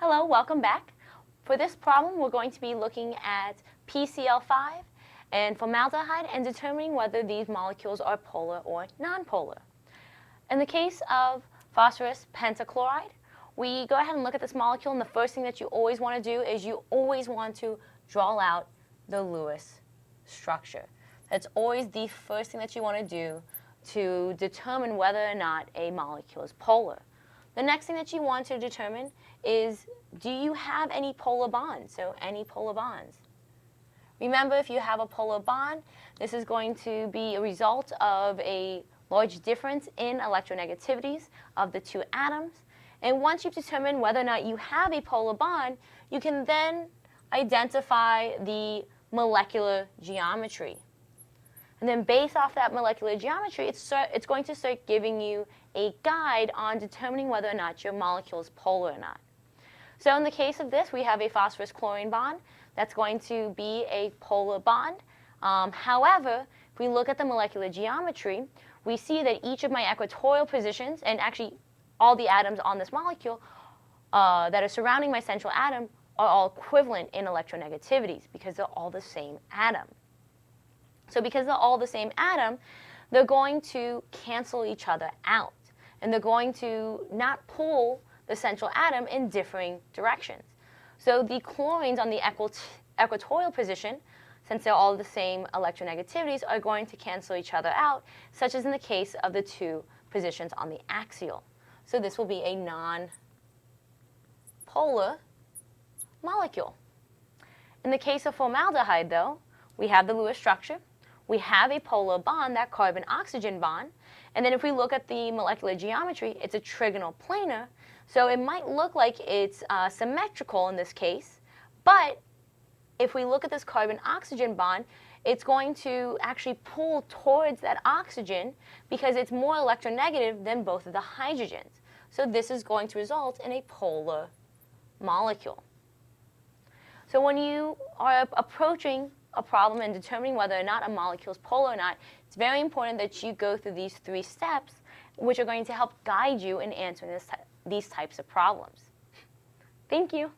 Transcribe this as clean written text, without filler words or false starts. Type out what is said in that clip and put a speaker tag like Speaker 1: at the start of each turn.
Speaker 1: Hello, welcome back. For this problem, we're going to be looking at PCl5 and formaldehyde and determining whether these molecules are polar or nonpolar. In the case of phosphorus pentachloride, we go ahead and look at this molecule, and the first thing that you always want to do is you always want to draw out the Lewis structure. That's always the first thing that you want to do to determine whether or not a molecule is polar. The next thing that you want to determine is, do you have any polar bonds? So any polar bonds. Remember, if you have a polar bond, this is going to be a result of a large difference in electronegativities of the two atoms. And once you've determined whether or not you have a polar bond, you can then identify the molecular geometry. And then based off that molecular geometry, it's going to start giving you a guide on determining whether or not your molecule is polar or not. So in the case of this, we have a phosphorus-chlorine bond. That's going to be a polar bond. However, if we look at the molecular geometry, we see that each of my equatorial positions, and actually all the atoms on this molecule that are surrounding my central atom, are all equivalent in electronegativities because they're all the same atom. So because they're all the same atom, they're going to cancel each other out. And they're going to not pull the central atom in differing directions. So the chlorines on the equatorial position, since they're all the same electronegativities, are going to cancel each other out, such as in the case of the two positions on the axial. So this will be a non-polar molecule. In the case of formaldehyde, though, we have the Lewis structure. We have a polar bond, that carbon-oxygen bond. And then if we look at the molecular geometry, it's a trigonal planar. So it might look like it's symmetrical in this case. But if we look at this carbon-oxygen bond, it's going to actually pull towards that oxygen because it's more electronegative than both of the hydrogens. So this is going to result in a polar molecule. So when you are approaching a problem and determining whether or not a molecule is polar or not, it's very important that you go through these 3 steps, which are going to help guide you in answering these types of problems. Thank you.